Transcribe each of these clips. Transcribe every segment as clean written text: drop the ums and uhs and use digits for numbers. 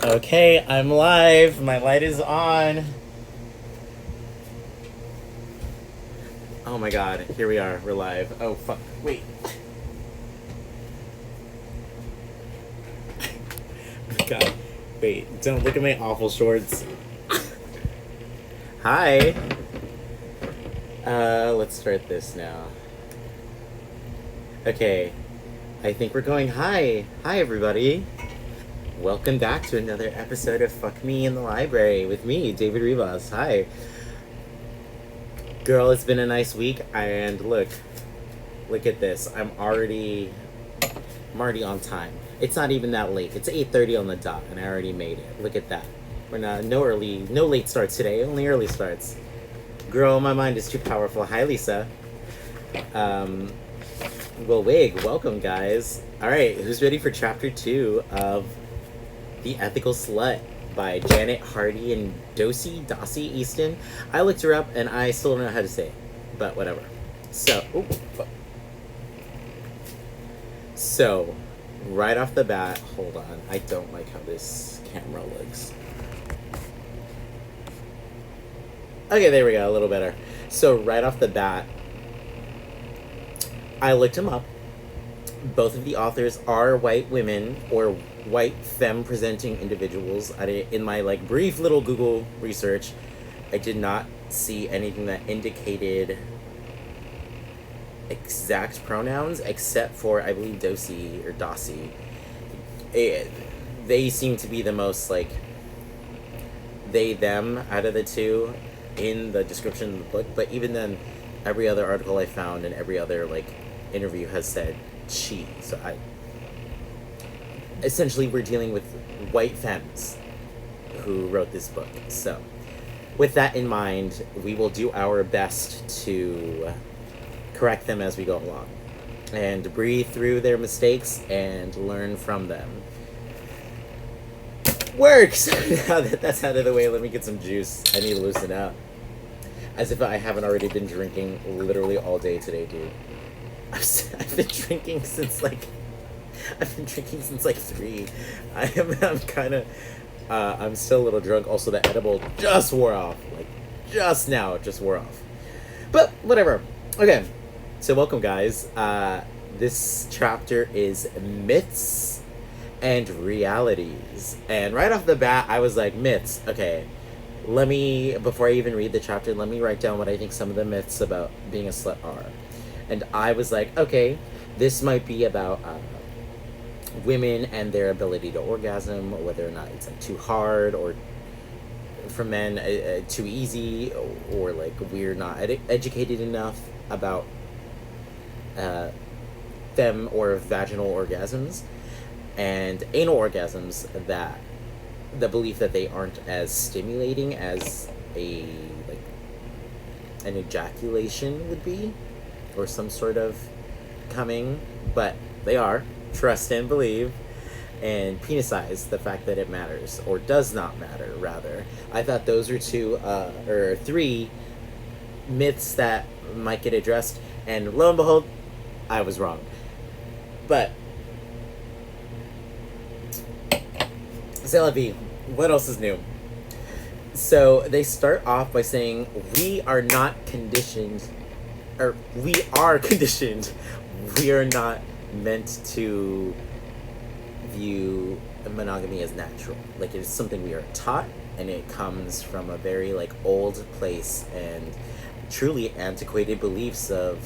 Okay, I'm live. My light is on. Oh my god, here we are. We're live. Oh fuck. Wait. God. Wait, don't look at my awful shorts. Hi. Let's start this now. Okay. I think we're going hi. Hi everybody. Welcome back to another episode of Fuck Me in the Library with me, David Rivas. Hi. Girl, it's been a nice week, and look at this. I'm already on time. It's not even that late. It's 8:30 on the dot, and I already made it. Look at that. We're not no late starts today. Only early starts. Girl, my mind is too powerful. Hi, Lisa. Well, Wig, welcome, guys. All right, who's ready for chapter 2 of The Ethical Slut by Janet Hardy and Dossie Easton? I looked her up, and I still don't know how to say it, but whatever. So, right off the bat, hold on. I don't like how this camera looks. Okay, there we go, a little better. So, right off the bat, I looked them up. Both of the authors are white women or white femme-presenting individuals. In my brief little Google research, I did not see anything that indicated exact pronouns, except for, I believe, Dossie. They seem to be the most, they, them out of the two in the description of the book. But even then, every other article I found and every other, interview has said she. So essentially, we're dealing with white femmes who wrote this book. So, with that in mind, we will do our best to correct them as we go along and breathe through their mistakes and learn from them. Works! Now that that's out of the way, let me get some juice. I need to loosen up. As if I haven't already been drinking literally all day today, dude. I've been drinking since 3. I'm kind of I'm still a little drunk. Also, the edible just wore off. Just now, it just wore off. But whatever. Okay, so welcome, guys. This chapter is Myths and Realities. And right off the bat, I was like, myths. Okay, before I even read the chapter, let me write down what I think some of the myths about being a slut are. And I was like, okay, this might be about women and their ability to orgasm, whether or not it's too hard, or for men too easy, or we're not educated enough about femme or vaginal orgasms and anal orgasms, that the belief that they aren't as stimulating as an ejaculation would be, or some sort of coming, but they are. Trust and believe. And penicize, the fact that it matters, or does not matter, rather. I thought those were 3 myths that might get addressed, and lo and behold, I was wrong. But c'est la vie. What else is new? So they start off by saying, we are conditioned. We are not meant to view monogamy as natural. It's something we are taught, and it comes from a very old place and truly antiquated beliefs of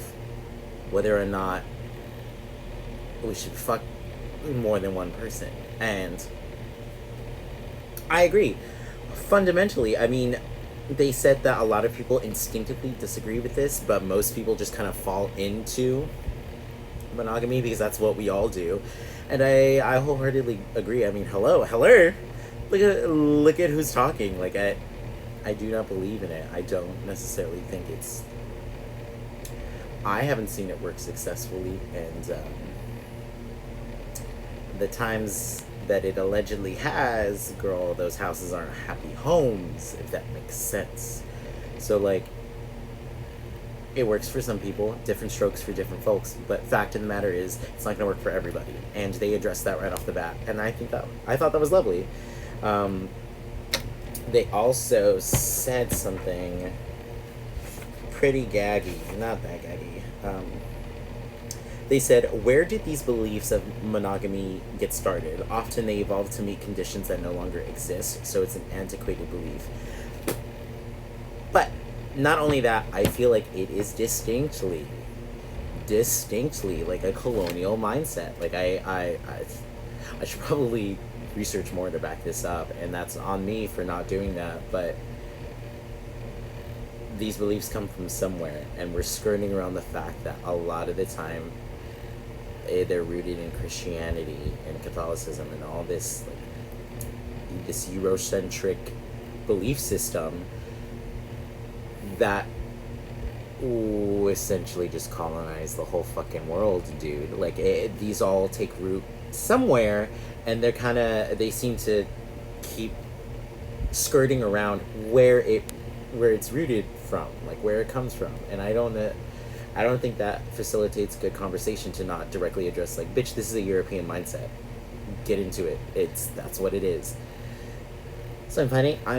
whether or not we should fuck more than one person. And I agree. Fundamentally, I mean, they said that a lot of people instinctively disagree with this, but most people just kind of fall into monogamy because that's what we all do. And I wholeheartedly agree. I mean, hello. Look at who's talking. I do not believe in it. I don't necessarily think I haven't seen it work successfully, and the times that it allegedly has, girl, those houses aren't happy homes, if that makes sense. So it works for some people, different strokes for different folks, but fact of the matter is, it's not going to work for everybody, and they addressed that right off the bat, and I thought that was lovely. They also said something pretty gaggy, not that gaggy. They said, where did these beliefs of monogamy get started? Often they evolve to meet conditions that no longer exist, so it's an antiquated belief. But not only that, I feel like it is distinctly like a colonial mindset. Like I should probably research more to back this up, and that's on me for not doing that, but these beliefs come from somewhere, and we're skirting around the fact that a lot of the time they're rooted in Christianity and Catholicism and all this like this Eurocentric belief system that essentially just colonized the whole fucking world, dude. Like these all take root somewhere, and they seem to keep skirting around where it's rooted from, like where it comes from. And I don't think that facilitates good conversation to not directly address, like, bitch, this is a European mindset. Get into it. That's what it is. So I'm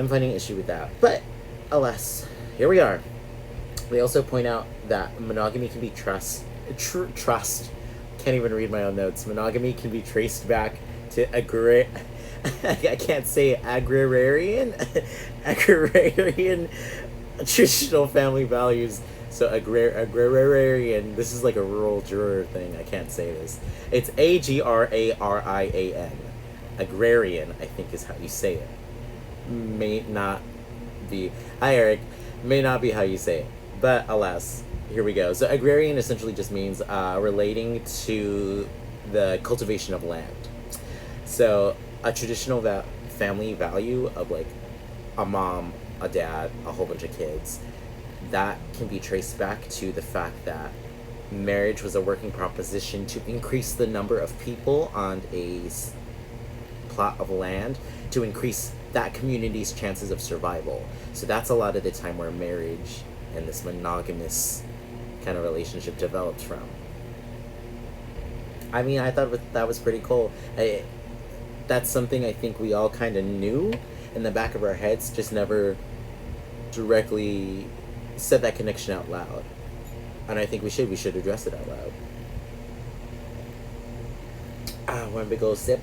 finding issue with that. But alas, here we are. They also point out that monogamy can be trust. Can't even read my own notes. Monogamy can be traced back to I can't say agrarian traditional family values. So agrarian. This is like a rural juror thing. I can't say this. It's agrarian. Agrarian, I think, is how you say it. May not be. Hi, Eric. May not be how you say it. But alas, here we go. So agrarian essentially just means relating to the cultivation of land. So a traditional family value of like a mom, a dad, a whole bunch of kids, that can be traced back to the fact that marriage was a working proposition to increase the number of people on a plot of land, to increase that community's chances of survival. So that's a lot of the time where marriage and this monogamous kind of relationship developed from. I mean, I thought that was pretty cool. That's something I think we all kind of knew in the back of our heads, just never directly said that connection out loud. And I think we should address it out loud. One big old sip.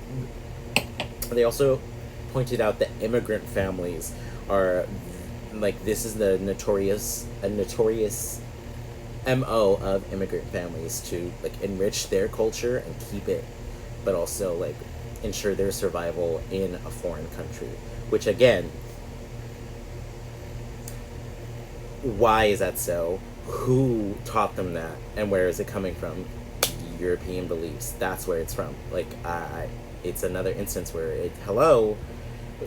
They also pointed out that immigrant families are like, this is a notorious MO of immigrant families, to like enrich their culture and keep it, but also like ensure their survival in a foreign country. Which again, why is that so? Who taught them that, and where is it coming from? European beliefs. That's where it's from. Like, it's another instance where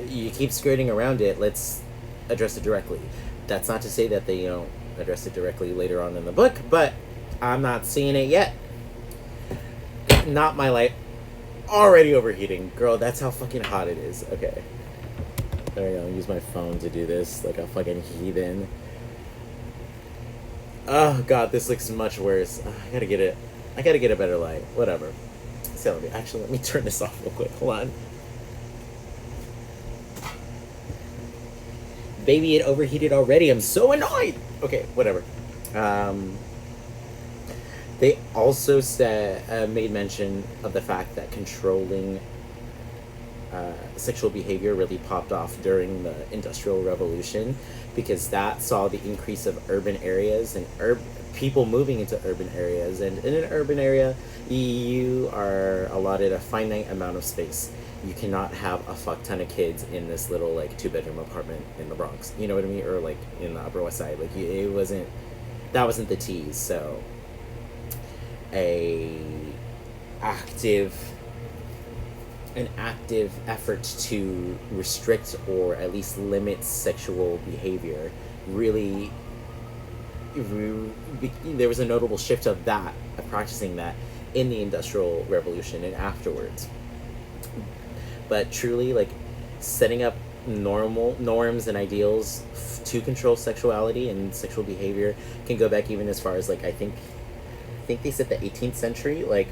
you keep skirting around it. Let's address it directly. That's not to say that they don't address it directly later on in the book, but I'm not seeing it yet. Not my light. Already overheating. Girl, that's how fucking hot it is. Okay. There we go. I'll use my phone to do this like a fucking heathen. Oh god, this looks much worse. I gotta get a better light. Whatever. So actually, let me turn this off real quick. Hold on. Baby, it overheated already. I'm so annoyed. Okay, whatever. They also made mention of the fact that controlling sexual behavior really popped off during the Industrial Revolution, because that saw the increase of urban areas and people moving into urban areas. And in an urban area, you are allotted a finite amount of space. You cannot have a fuck ton of kids in this little like 2-bedroom apartment in the Bronx. You know what I mean? Or like in the Upper West Side. Like that wasn't the tease. So an active effort to restrict or at least limit sexual behavior really, there was a notable shift of practicing that in the Industrial Revolution and afterwards. But truly, like, setting up norms and ideals to control sexuality and sexual behavior can go back even as far as, like, I think they said the 18th century, like,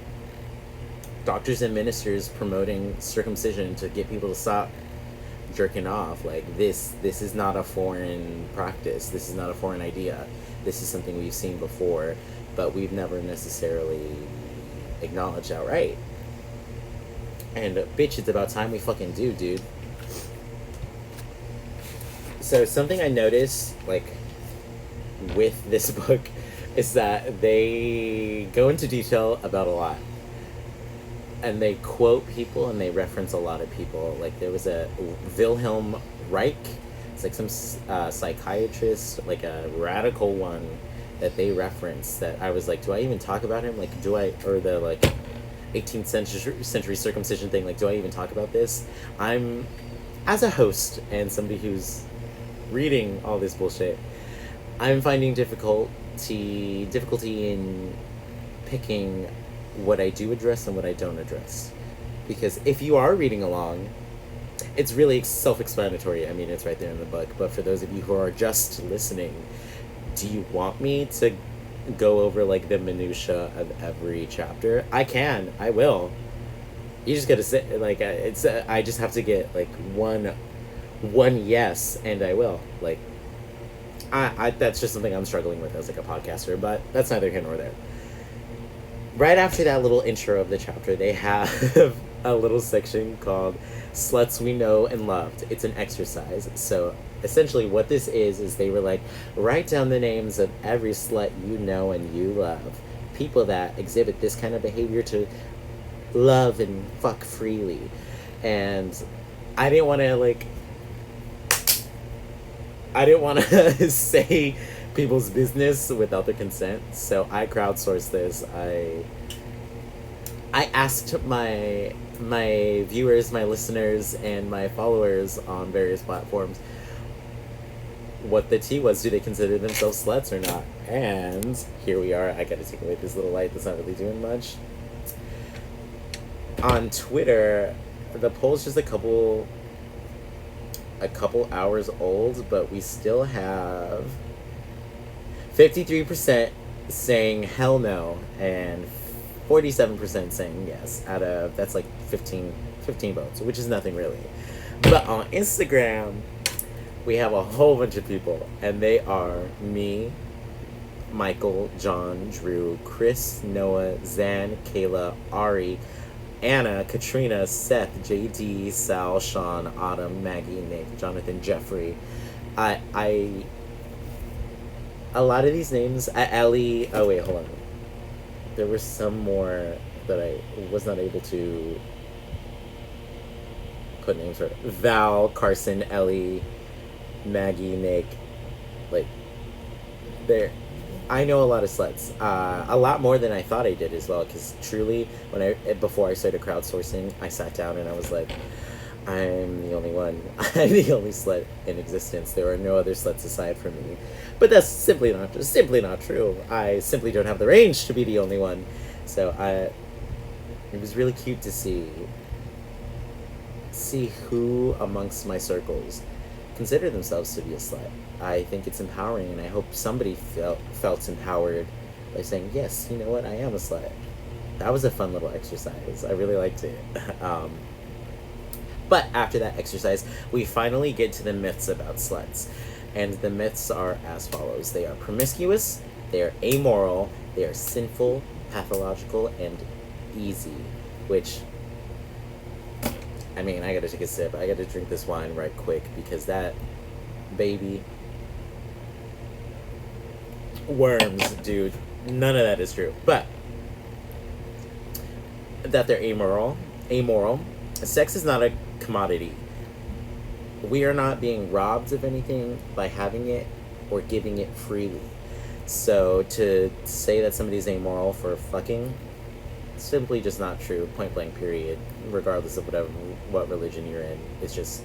doctors and ministers promoting circumcision to get people to stop jerking off. Like, this is not a foreign practice. This is not a foreign idea. This is something we've seen before, but we've never necessarily acknowledged outright. And bitch, it's about time we fucking do, dude. So something I noticed, like, with this book is that they go into detail about a lot. And they quote people and they reference a lot of people. Like, there was a Wilhelm Reich. It's like some psychiatrist, like a radical one that they reference, that I was like, do I even talk about him? Like, or the, like, 18th century circumcision thing, like, do I even talk about this? I'm, as a host and somebody who's reading all this bullshit, I'm finding difficulty in picking what I do address and what I don't address. Because if you are reading along, it's really self-explanatory. I mean, it's right there in the book. But for those of you who are just listening, do you want me to go over, like, the minutia of every chapter? I will. You just gotta say, like, I just have to get, like, one yes, and I will. Like, I that's just something I'm struggling with as, like, a podcaster, but that's neither here nor there. Right after that little intro of the chapter, they have a little section called Sluts We Know and Loved. It's an exercise. So essentially what this is they were like, write down the names of every slut you know and you love. People that exhibit this kind of behavior to love and fuck freely. And I didn't want to say people's business without their consent, so I crowdsourced this. I asked my viewers, my listeners, and my followers on various platforms what the tea was. Do they consider themselves sluts or not? And here we are. I gotta take away this little light that's not really doing much. On Twitter, the poll's just a couple hours old, but we still have 53% saying hell no and 47% saying yes. That's like 15 votes, which is nothing really. But on Instagram, we have a whole bunch of people, and they are me, Michael, John, Drew, Chris, Noah, Zan, Kayla, Ari, Anna, Katrina, Seth, JD, Sal, Sean, Autumn, Maggie, Nick, Jonathan, Jeffrey. A lot of these names, Ellie, oh wait, hold on. There were some more that I was not able to put names for. Val, Carson, Ellie, Maggie, Nick, like, I know a lot of sluts, a lot more than I thought I did as well, because truly, before I started crowdsourcing, I sat down and I was like, I'm the only one. I'm the only slut in existence. There are no other sluts aside from me. But that's simply not true. I simply don't have the range to be the only one. So it was really cute to see who amongst my circles consider themselves to be a slut. I think it's empowering, and I hope somebody felt empowered by saying, yes, you know what, I am a slut. That was a fun little exercise. I really liked it. But after that exercise, we finally get to the myths about sluts. And the myths are as follows. They are promiscuous, they are amoral, they are sinful, pathological, and easy. Which, I mean, I gotta take a sip. I gotta drink this wine right quick, because that baby... worms, dude. None of that is true. But that they're amoral. Sex is not a commodity. We are not being robbed of anything by having it or giving it freely. So to say that somebody's amoral for fucking, simply just not true. Point blank, period. Regardless of what religion you're in, it's just,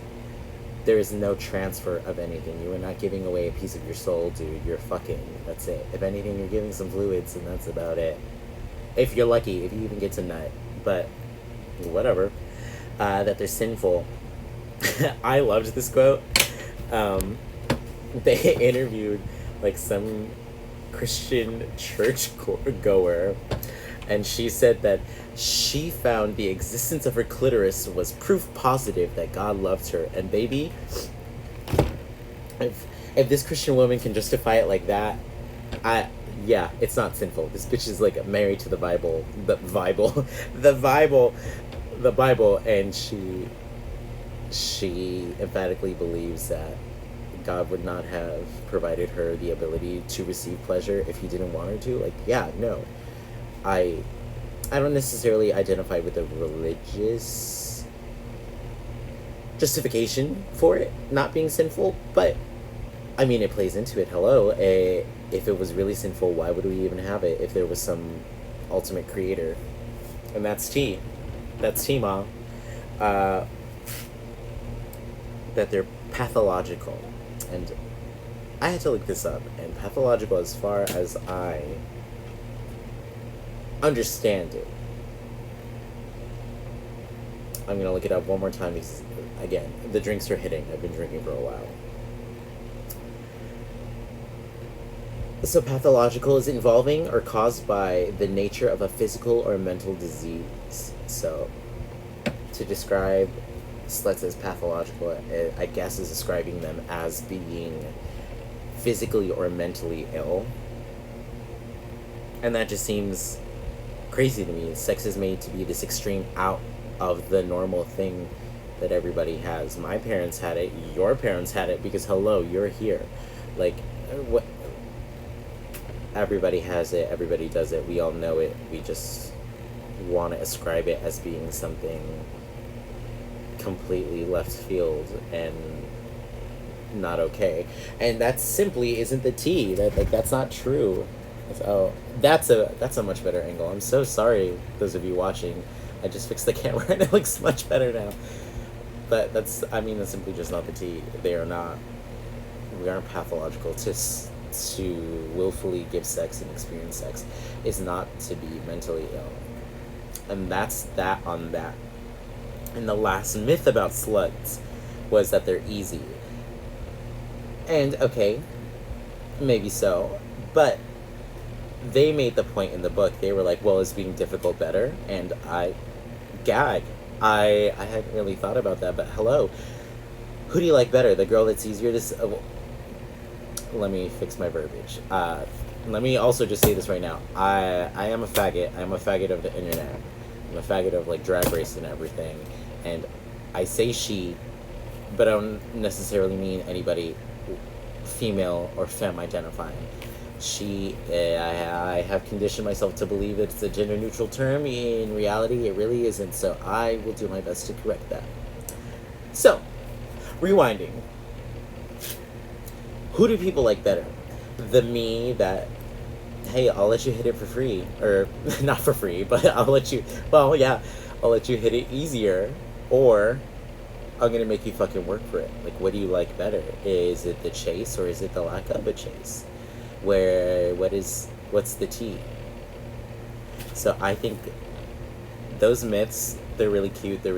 there is no transfer of anything. You are not giving away a piece of your soul, dude. You're fucking. That's it. If anything, you're giving some fluids, and that's about it. If you're lucky, if you even get to nut. But whatever. That they're sinful. I loved this quote. They interviewed like some Christian church goer, And she said that she found the existence of her clitoris was proof positive that God loved her. And baby, if this Christian woman can justify it like that, yeah, it's not sinful. This bitch is like married to the Bible, the Bible, and she emphatically believes that God would not have provided her the ability to receive pleasure if he didn't want her to. Like, yeah, no. I don't necessarily identify with the religious justification for it not being sinful, but I mean, it plays into it. Hello, if it was really sinful, why would we even have it if there was some ultimate creator? And that's T. That's T, Mom. That they're pathological. And I had to look this up. And pathological, as far as I understand it, I'm going to look it up one more time because, again, the drinks are hitting. I've been drinking for a while. So pathological is involving or caused by the nature of a physical or mental disease. So to describe sluts as pathological, I guess, is describing them as being physically or mentally ill. And that just seems crazy to me. Sex is made to be this extreme out of the normal thing that everybody has. My parents had it, your parents had it, because hello, you're here. Like, what? Everybody has it, everybody does it, we all know it, we just want to ascribe it as being something completely left field and not okay. And that simply isn't the tea. That's not true. So that's a much better angle. I'm so sorry, those of you watching. I just fixed the camera and it looks much better now. But that's simply just not the tea. We aren't pathological to willfully give sex and experience sex. Is not to be mentally ill. And that's that on that. And the last myth about sluts was that they're easy. And okay, maybe so, but they made the point in the book. They were like, well, is being difficult better? And I gag. I hadn't really thought about that, but hello. Who do you like better? The girl that's easier to... let me fix my verbiage. Let me also just say this right now. I am a faggot. I'm a faggot of the internet. I'm a faggot of, like, Drag Race and everything. And I say she, but I don't necessarily mean anybody female or femme identifying. She, I have conditioned myself to believe it's a gender-neutral term. In reality, it really isn't. So I will do my best to correct that. So, rewinding. Who do people like better? The me that, hey, I'll let you hit it for free. Or, not for free, but I'll let you hit it easier. Or, I'm going to make you fucking work for it. Like, what do you like better? Is it the chase or is it the lack of a chase? What's the tea? So I think those myths, they're really cute. They're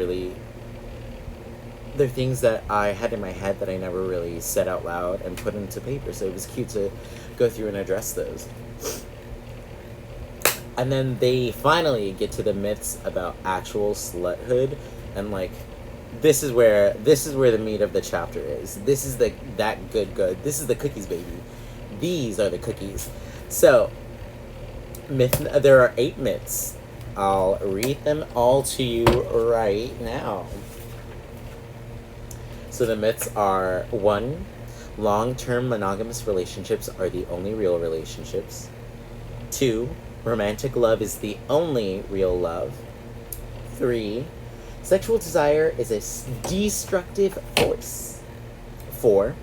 things that I had in my head that I never really said out loud and put into paper. So it was cute to go through and address those. And then they finally get to the myths about actual sluthood, and like, this is where the meat of the chapter is. This is that good. This is the cookies, baby. These are the cookies. So, there are 8 myths. I'll read them all to you right now. So the myths are: 1, long-term monogamous relationships are the only real relationships. 2, romantic love is the only real love. 3, sexual desire is a destructive force. 4,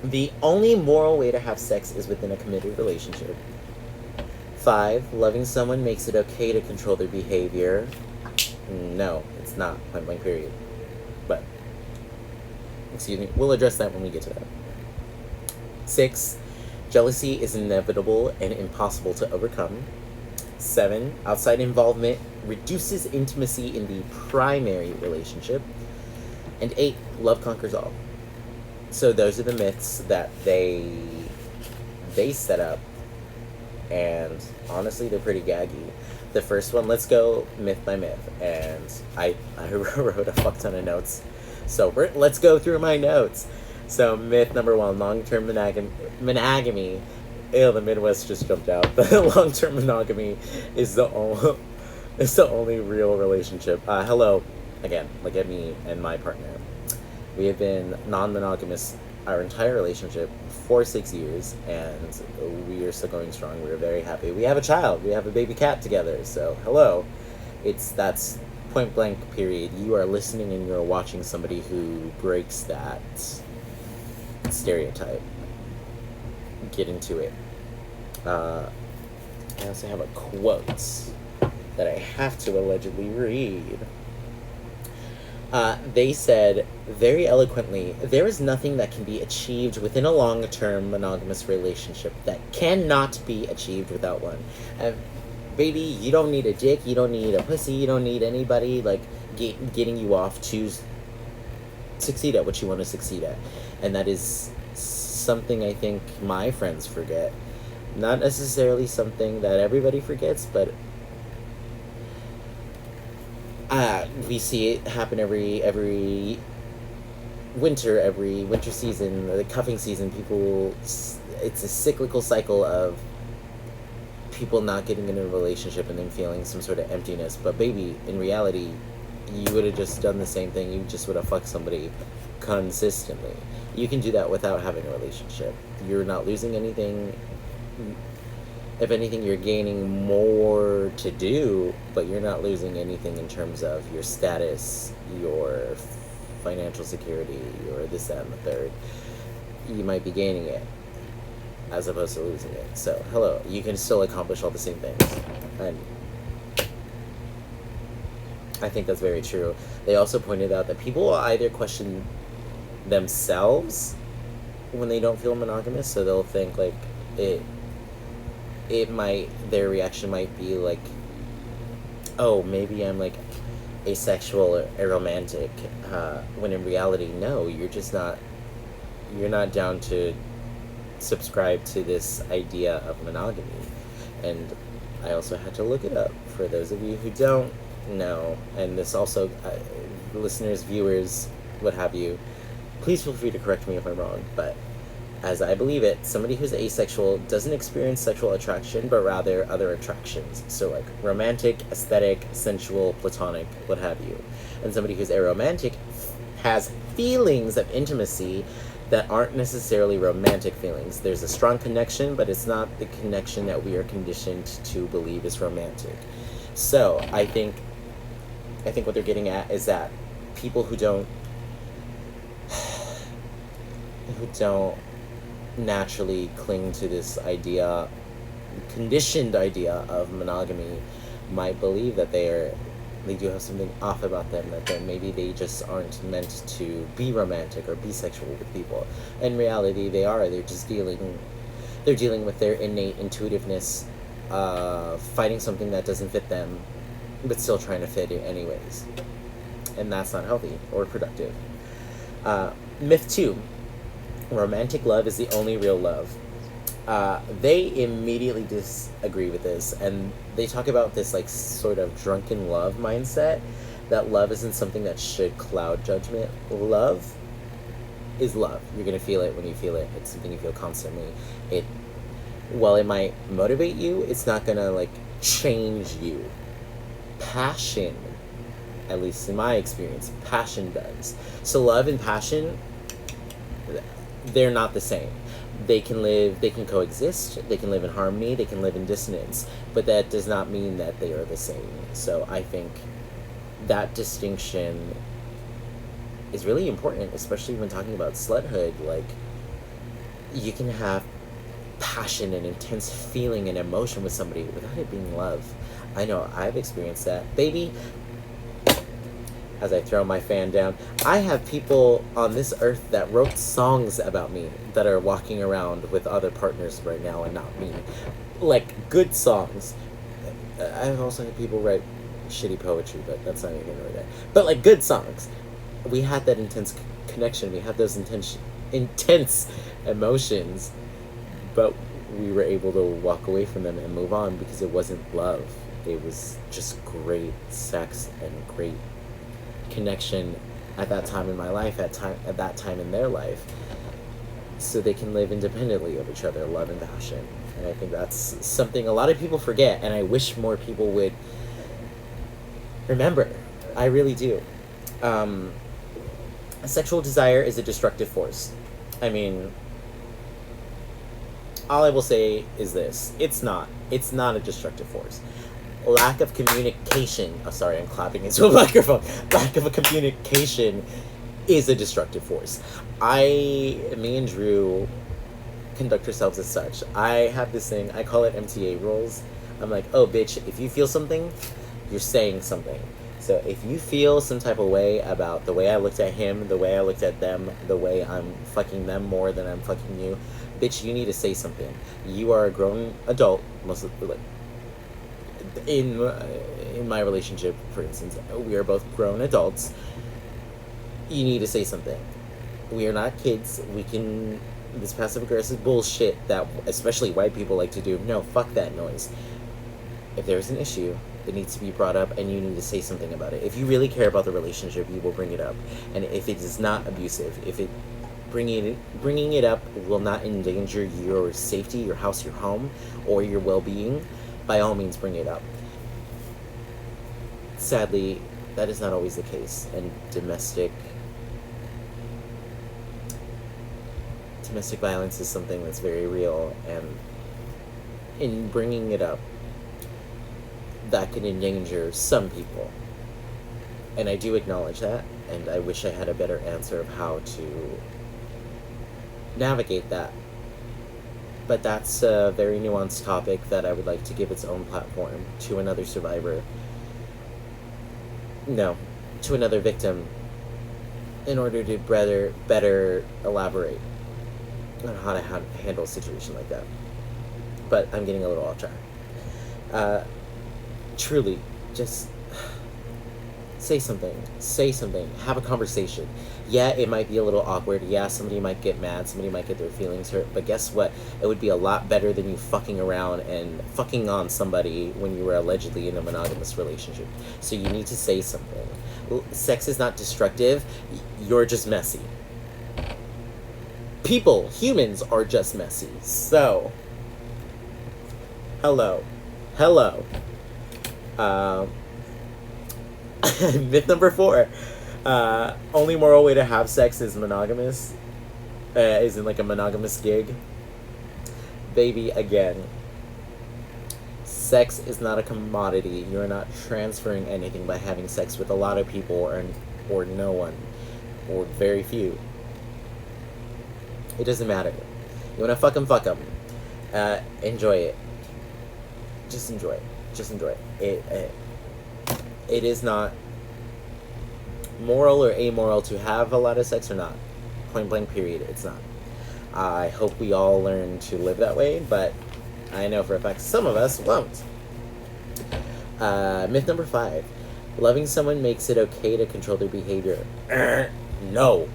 the only moral way to have sex is within a committed relationship. 5, loving someone makes it okay to control their behavior. No, it's not. Point blank period. But, excuse me, we'll address that when we get to that. 6, jealousy is inevitable and impossible to overcome. 7, outside involvement reduces intimacy in the primary relationship. And 8, love conquers all. So those are the myths that they set up, and honestly, they're pretty gaggy. The first one, let's go myth by myth. And I wrote a fuck ton of notes. So let's go through my notes. So myth number one, long-term monogamy. Ew, the Midwest just jumped out. The long-term monogamy is the only real relationship. Hello, again, look at me and my partner. We have been non-monogamous our entire relationship for 6 years, and we are still going strong. We're very happy. We have a child. We have a baby cat together. So hello, that's point blank. Period. You are listening and you are watching somebody who breaks that stereotype. Get into it. I also have a quote that I have to allegedly read. They said very eloquently, there is nothing that can be achieved within a long-term monogamous relationship that cannot be achieved without one. Baby, you don't need a dick, you don't need a pussy, you don't need anybody, like, getting you off to succeed at what you want to succeed at. And that is something I think my friends forget. Not necessarily something that everybody forgets, but we see it happen every winter season, the cuffing season. It's a cyclical cycle of people not getting into a relationship and then feeling some sort of emptiness. But baby, in reality, you would have just done the same thing. You just would have fucked somebody consistently. You can do that without having a relationship. You're not losing anything. If anything, you're gaining more to do, but you're not losing anything in terms of your status, your financial security, or this, that, and the third. You might be gaining it as opposed to losing it. So, hello, you can still accomplish all the same things. And I think that's very true. They also pointed out that people will either question themselves when they don't feel monogamous, so they'll think, like, their reaction might be like, oh, maybe I'm like asexual or aromantic, when in reality, no, you're not down to subscribe to this idea of monogamy. And I also had to look it up for those of you who don't know, and this also, listeners, viewers, what have you, please feel free to correct me if I'm wrong, but as I believe it, somebody who's asexual doesn't experience sexual attraction, but rather other attractions. So, like, romantic, aesthetic, sensual, platonic, what have you. And somebody who's aromantic has feelings of intimacy that aren't necessarily romantic feelings. There's a strong connection, but it's not the connection that we are conditioned to believe is romantic. So, I think what they're getting at is that people who don't naturally cling to this conditioned idea of monogamy might believe that they do have something off about them, that then maybe they just aren't meant to be romantic or be sexual with people. In reality, they're dealing with their innate intuitiveness, fighting something that doesn't fit them, but still trying to fit it anyways. And that's not healthy or productive. Myth 2. Romantic love is the only real love. They immediately disagree with this, and they talk about this, like, sort of drunken love mindset, that love isn't something that should cloud judgment. Love is love. You're gonna feel it when you feel it. It's something you feel constantly. While it might motivate you, it's not gonna, like, change you. Passion, at least in my experience, passion does. So love and passion, they're not the same. They can coexist, they can live in harmony, they can live in dissonance, but that does not mean that they are the same. So I think that distinction is really important, especially when talking about sluthood. Like, you can have passion and intense feeling and emotion with somebody without it being love. I know, I've experienced that. Baby, as I throw my fan down, I have people on this earth that wrote songs about me that are walking around with other partners right now and not me. Like, good songs. I've also had people write shitty poetry, but that's not even really that. But, like, good songs. We had that intense connection. We had those intense emotions, but we were able to walk away from them and move on because it wasn't love. it was just great sex and great connection at that time in my life, at that time in their life, so they can live independently of each other, love and passion. And I think that's something a lot of people forget, and I wish more people would remember. I really do. Sexual desire is a destructive force. I mean, all I will say is this. It's not a destructive force. Lack of communication. Oh, sorry, I'm clapping into a microphone. Lack of a communication is a destructive force. Me and Drew conduct ourselves as such. I have this thing, I call it MTA rules. I'm like, oh, bitch, if you feel something, you're saying something. So if you feel some type of way about the way I looked at him, the way I looked at them, the way I'm fucking them more than I'm fucking you, bitch, you need to say something. You are a grown adult, mostly, like, in my relationship, for instance, we are both grown adults. You need to say something. We are not kids. We can, this passive aggressive bullshit that especially white people like to do, no, fuck that noise. If there's an issue, it needs to be brought up, and you need to say something about it. If you really care about the relationship, you will bring it up. And if it is not abusive, if it bringing it up will not endanger your safety, your house, your home, or your well-being, by all means bring it up. Sadly, that is not always the case, and domestic violence is something that's very real, and in bringing it up, that can endanger some people. And I do acknowledge that, and I wish I had a better answer of how to navigate that. But that's a very nuanced topic that I would like to give its own platform to another survivor. No, to another victim, in order to better elaborate on how to handle a situation like that. But I'm getting a little off track. Truly, just say something, have a conversation. Yeah, it might be a little awkward. Yeah, somebody might get mad, somebody might get their feelings hurt, but guess what? It would be a lot better than you fucking around and fucking on somebody when you were allegedly in a monogamous relationship. So you need to say something. Sex is not destructive, you're just messy. Humans are just messy. So, hello. Myth number 4. Only moral way to have sex is monogamous. Is in like a monogamous gig. Baby, again. Sex is not a commodity. You're not transferring anything by having sex with a lot of people or no one. Or very few. It doesn't matter. You wanna fuck them. Enjoy it. Just enjoy it. It is not moral or amoral to have a lot of sex or not. Point blank period, it's not. I hope we all learn to live that way, but I know for a fact some of us won't. Myth number 5. Loving someone makes it okay to control their behavior. No.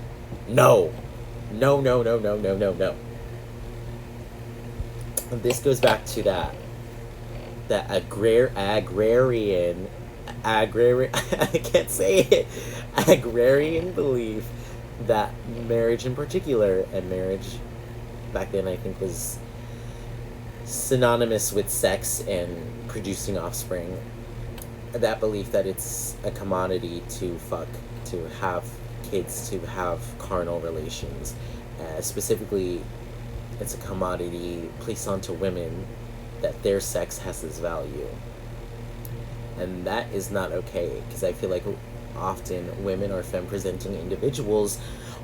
And this goes back to that agrarian I can't say it. Agrarian belief that marriage in particular, and marriage back then I think was synonymous with sex and producing offspring. That belief that it's a commodity to fuck, to have kids, to have carnal relations. Specifically, it's a commodity placed onto women, that their sex has this value. And that is not okay, because I feel like often women or femme-presenting individuals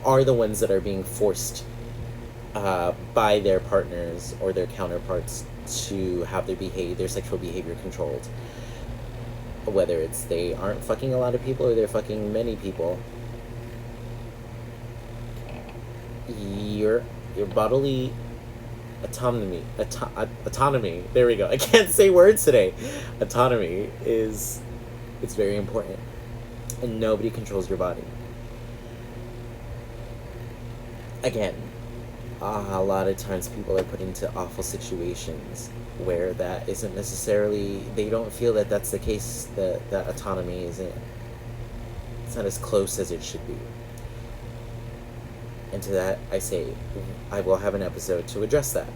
are the ones that are being forced by their partners or their counterparts to have their sexual behavior controlled. Whether it's they aren't fucking a lot of people or they're fucking many people. Your bodily autonomy, there we go. I can't say words today. Autonomy it's very important, and nobody controls your body. Again, a lot of times people are put into awful situations where that isn't necessarily, they don't feel that that's the case, that autonomy isn't, it's not as close as it should be. And to that I say, I will have an episode to address that.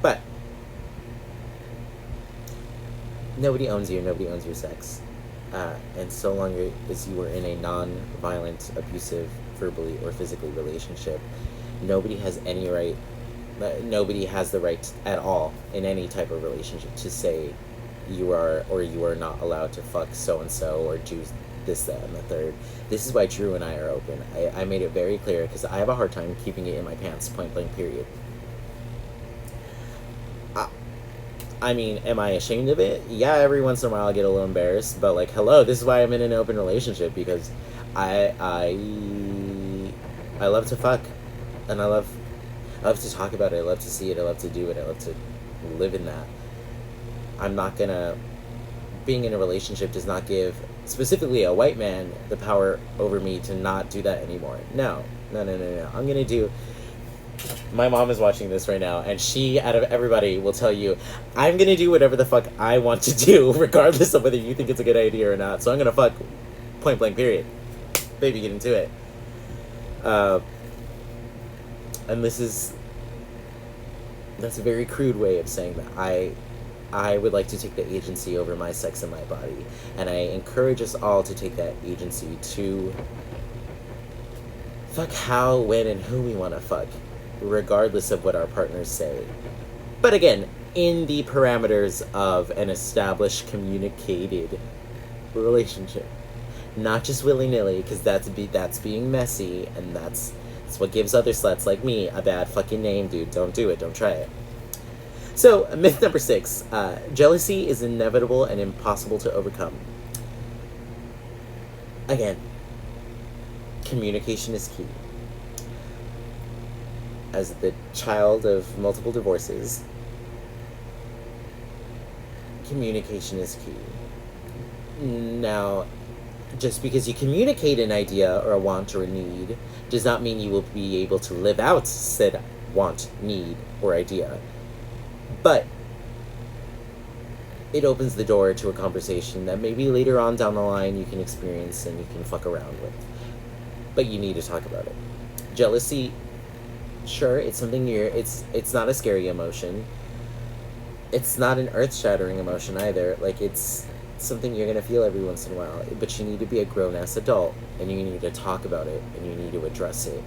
But nobody owns you, nobody owns your sex. And so long as you are in a non-violent, abusive, verbally or physically relationship, nobody has any right, nobody has the right at all in any type of relationship to say you are or you are not allowed to fuck so-and-so or do this, that, and the third. This is why Drew and I are open. I made it very clear because I have a hard time keeping it in my pants, point blank, period. I mean, am I ashamed of it? Yeah, every once in a while I get a little embarrassed, but like, hello, this is why I'm in an open relationship, because I love to fuck, and I love to talk about it, I love to see it, I love to do it, I love to live in that. I'm not gonna, being in a relationship does not give, specifically a white man, the power over me to not do that anymore. No. I'm gonna do, my mom is watching this right now, and she, out of everybody, will tell you, I'm gonna do whatever the fuck I want to do, regardless of whether you think it's a good idea or not. So I'm gonna fuck, point blank, period. Baby, get into it. And that's a very crude way of saying that. I would like to take the agency over my sex and my body, and I encourage us all to take that agency to fuck how, when, and who we want to fuck, regardless of what our partners say. But again, in the parameters of an established, communicated relationship. Not just willy-nilly, because that's being messy, and that's what gives other sluts like me a bad fucking name, dude. Don't do it. Don't try it. So, myth number 6. Jealousy is inevitable and impossible to overcome. Again, communication is key. As the child of multiple divorces, communication is key. Now, just because you communicate an idea or a want or a need does not mean you will be able to live out said want, need, or idea. But it opens the door to a conversation that maybe later on down the line you can experience and you can fuck around with. But you need to talk about it. Jealousy, sure, it's something it's not a scary emotion. It's not an earth-shattering emotion either. Like, it's something you're gonna feel every once in a while. But you need to be a grown-ass adult, and you need to talk about it, and you need to address it.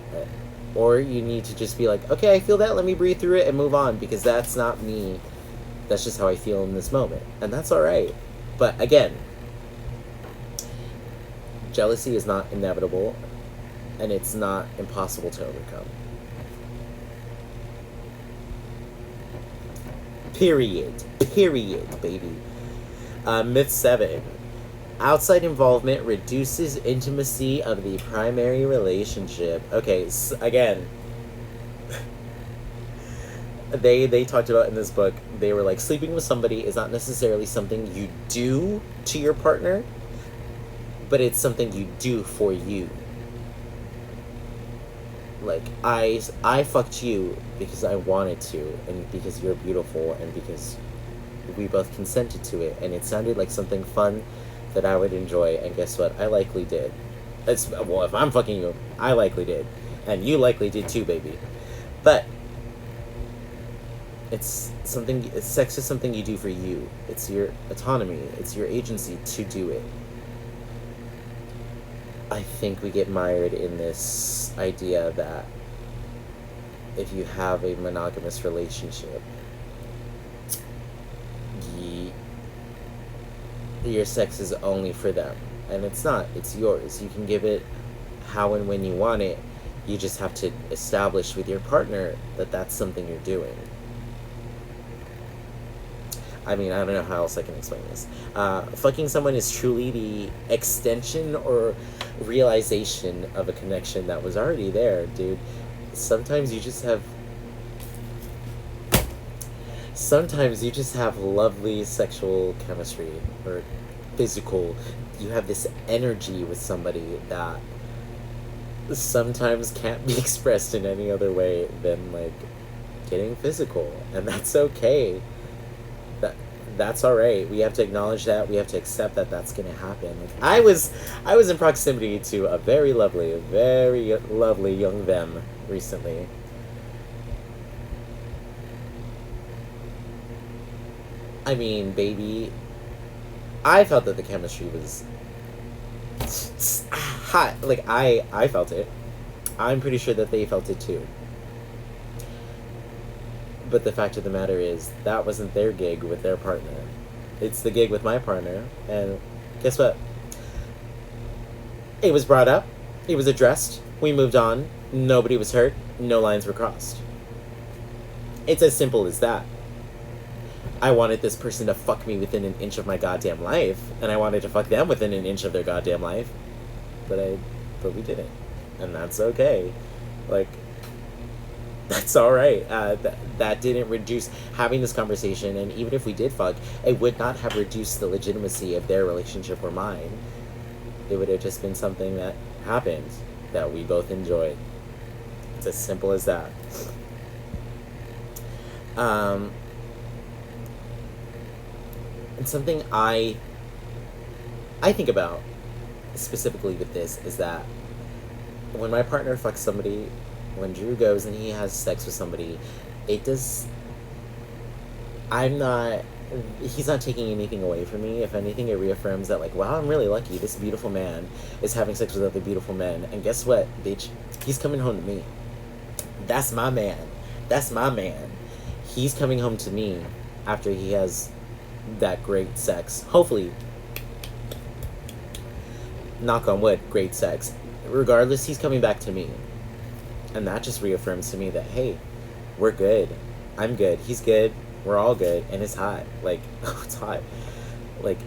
Or you need to just be like, okay, I feel that, let me breathe through it and move on, because that's not me. That's just how I feel in this moment. And that's alright. But again, jealousy is not inevitable, and it's not impossible to overcome. Period, baby. Myth 7. Outside involvement reduces intimacy of the primary relationship. Okay, so again, they talked about in this book, they were like, sleeping with somebody is not necessarily something you do to your partner, but it's something you do for you. Like, I fucked you because I wanted to, and because you're beautiful, and because we both consented to it, and it sounded like something fun that I would enjoy, and guess what? I likely did. Well, if I'm fucking you, I likely did. And you likely did too, baby. But sex is something you do for you. It's your autonomy. It's your agency to do it. I think we get mired in this idea that if you have a monogamous relationship, your sex is only for them. And it's not. It's yours. You can give it how and when you want it. You just have to establish with your partner that that's something you're doing. I mean, I don't know how else I can explain this. Fucking someone is truly the extension or realization of a connection that was already there, dude. Sometimes you just have lovely sexual chemistry or physical. You have this energy with somebody that sometimes can't be expressed in any other way than like getting physical, and that's okay. That that's all right. We have to acknowledge that. We have to accept that that's going to happen. Like, I was in proximity to a very lovely young them recently. I mean, baby, I felt that the chemistry was hot. Like I felt it. I'm pretty sure that they felt it too. But the fact of the matter is, that wasn't their gig with their partner. It's the gig with my partner. And guess what? It was brought up. It was addressed. We moved on. Nobody was hurt. No lines were crossed. It's as simple as that. I wanted this person to fuck me within an inch of my goddamn life, and I wanted to fuck them within an inch of their goddamn life. But we didn't. And that's okay. Like, that's all right. That didn't reduce having this conversation, and even if we did fuck, it would not have reduced the legitimacy of their relationship or mine. It would have just been something that happened that we both enjoyed. It's as simple as that. And something I think about specifically with this is that when my partner fucks somebody, when Drew goes and he has sex with somebody, it does. He's not taking anything away from me. If anything, it reaffirms that, like, wow, I'm really lucky. This beautiful man is having sex with other beautiful men. And guess what, bitch? He's coming home to me. That's my man. That's my man. He's coming home to me after he has that great sex. Hopefully, knock on wood, great sex. Regardless, he's coming back to me. And that just reaffirms to me that, hey, we're good. I'm good. He's good. We're all good. And it's hot. Like, oh, it's hot. Like,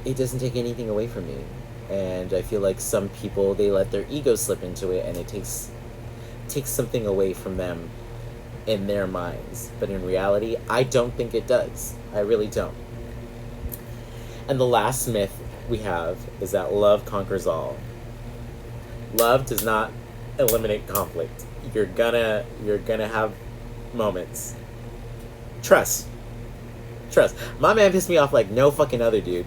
it doesn't take anything away from me. And I feel like some people, they let their ego slip into it, and it takes something away from them in their minds. But in reality, I don't think it does. I really don't. And the last myth we have is that love conquers all. Love does not eliminate conflict. You're gonna have moments. Trust. My man pissed me off like no fucking other, dude.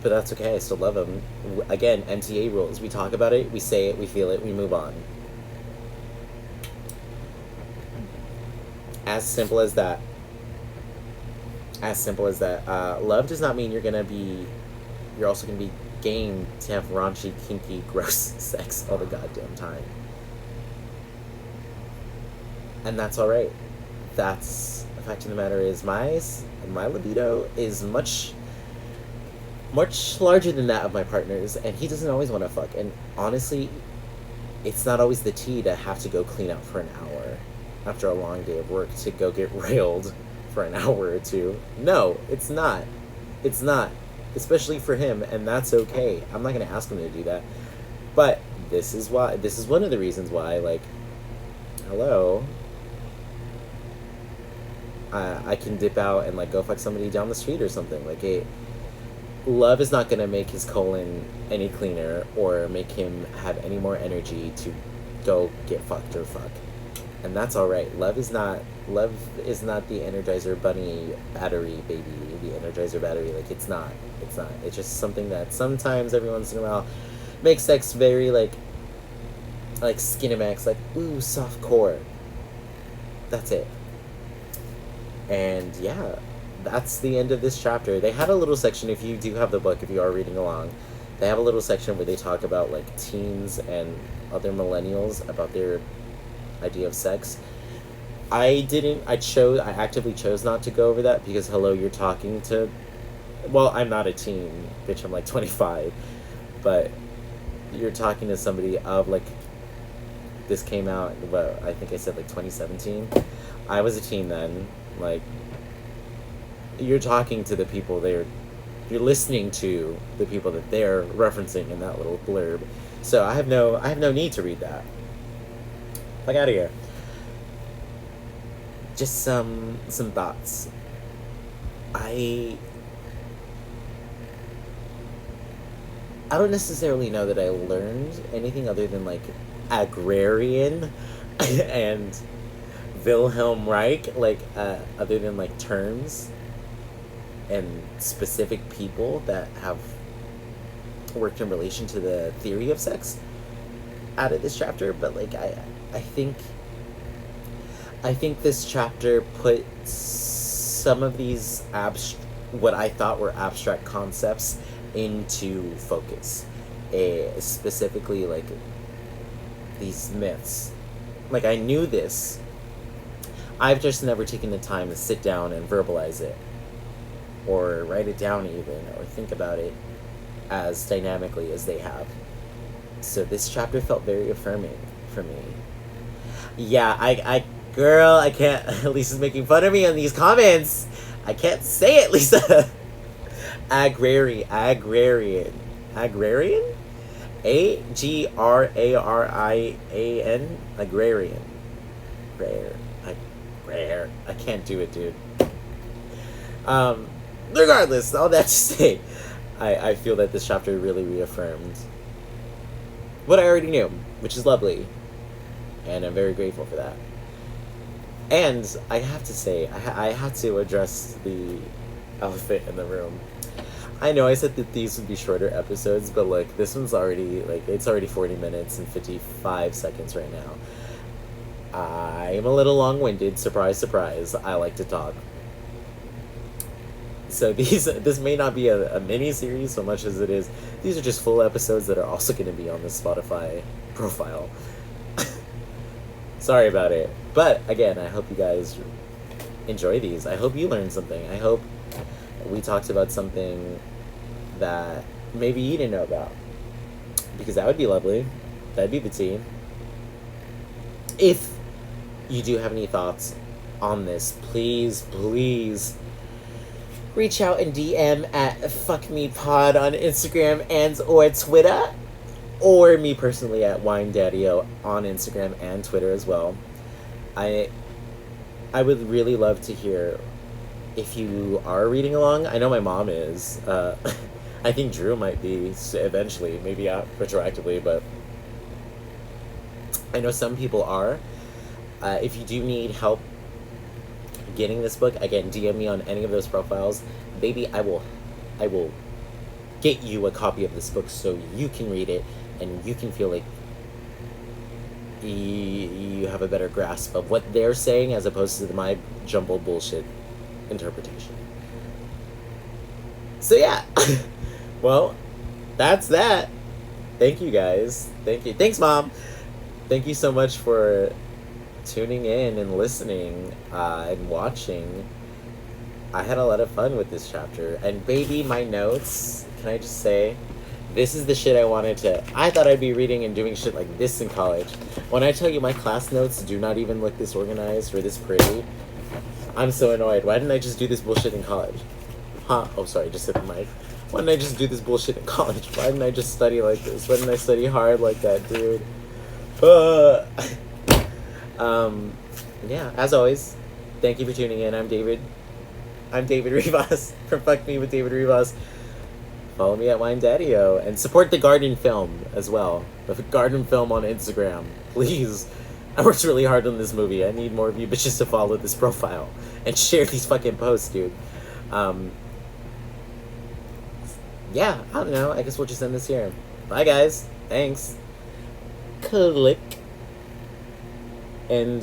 But that's okay. I still love him. Again, MTA rules. We talk about it, we say it, we feel it, we move on. As simple as that. As simple as that. Love does not mean you're also gonna be game to have raunchy, kinky, gross sex all the goddamn time. And that's alright. That's the fact of the matter is my libido is much larger than that of my partner's, and he doesn't always want to fuck. And honestly, it's not always the tea to have to go clean out for an hour after a long day of work to go get railed for an hour or two. No, it's not. It's not. Especially for him, and that's okay. I'm not going to ask him to do that. But this is one of the reasons why, like, hello, I can dip out and, like, go fuck somebody down the street or something. Like, love is not going to make his colon any cleaner or make him have any more energy to go get fucked or fuck. And that's alright. Love is not the Energizer Bunny battery, baby. The Energizer battery. Like, it's not. It's just something that sometimes, every once in a while, makes sex very, like Skinemax, like, ooh, soft core. That's it. And, yeah, that's the end of this chapter. They had a little section, if you do have the book, if you are reading along, they have a little section where they talk about, like, teens and other millennials, about their idea of sex. I actively chose not to go over that because, hello, you're talking to, well, I'm not a teen, bitch, I'm like 25, but you're talking to somebody of, like, this came out, well, I think I said, like, 2017. I was a teen then. Like, you're talking to the people you're listening to the people that they're referencing in that little blurb. So I have no need to read that. Fuck out of here. Just some thoughts. I don't necessarily know that I learned anything other than like agrarian and Wilhelm Reich, like other than like terms and specific people that have worked in relation to the theory of sex out of this chapter. But like I think I think this chapter put some of these what I thought were abstract concepts into focus. Specifically, like these myths. Like, I knew this. I've just never taken the time to sit down and verbalize it, or write it down even, or think about it as dynamically as they have. So this chapter felt very affirming for me. Yeah, girl, I can't. Lisa's making fun of me on these comments. I can't say it, Lisa. Agrarian. Agrarian. Agrarian. Rare. I can't do it, dude. Regardless, all that to say, I feel that this chapter really reaffirmed what I already knew, which is lovely, and I'm very grateful for that. And I have to say, I had to address the elephant in the room. I know I said that these would be shorter episodes, but like, this one's already, like, it's already 40 minutes and 55 seconds right now. I'm a little long-winded, surprise, surprise. I like to talk. So this may not be a mini-series so much as it is, these are just full episodes that are also going to be on the Spotify profile. Sorry about it. But, again, I hope you guys enjoy these. I hope you learned something. I hope we talked about something that maybe you didn't know about. Because that would be lovely. That'd be the tea. If you do have any thoughts on this, please reach out and DM at fuckmepod on Instagram and or Twitter, or me personally at WineDaddyO on Instagram and Twitter as well. I would really love to hear if you are reading along. I know my mom is. I think Drew might be eventually, maybe retroactively, but I know some people are. If you do need help getting this book, again, DM me on any of those profiles. Baby, I will get you a copy of this book so you can read it and you can feel like you have a better grasp of what they're saying as opposed to my jumbled bullshit interpretation. So yeah. Well, that's that. Thank you guys. Thank you. Thanks, Mom. Thank you so much for tuning in and listening and watching. I had a lot of fun with this chapter. And baby, my notes, can I just say, this is the shit I thought I'd be reading and doing shit like this in college. When I tell you my class notes do not even look this organized or this pretty, I'm so annoyed. Why didn't I just do this bullshit in college? Huh? Oh, sorry, just hit the mic. Why didn't I just do this bullshit in college? Why didn't I just study like this? Why didn't I study hard like that, dude? Yeah, as always, thank you for tuning in. I'm David Rivas from Fuck Me with David Rivas. Follow me at WineDaddyO and support the Garden Film as well. The Garden Film on Instagram, please. I worked really hard on this movie. I need more of you bitches to follow this profile and share these fucking posts, dude. Yeah, I don't know. I guess we'll just end this here. Bye, guys. Thanks. Click. And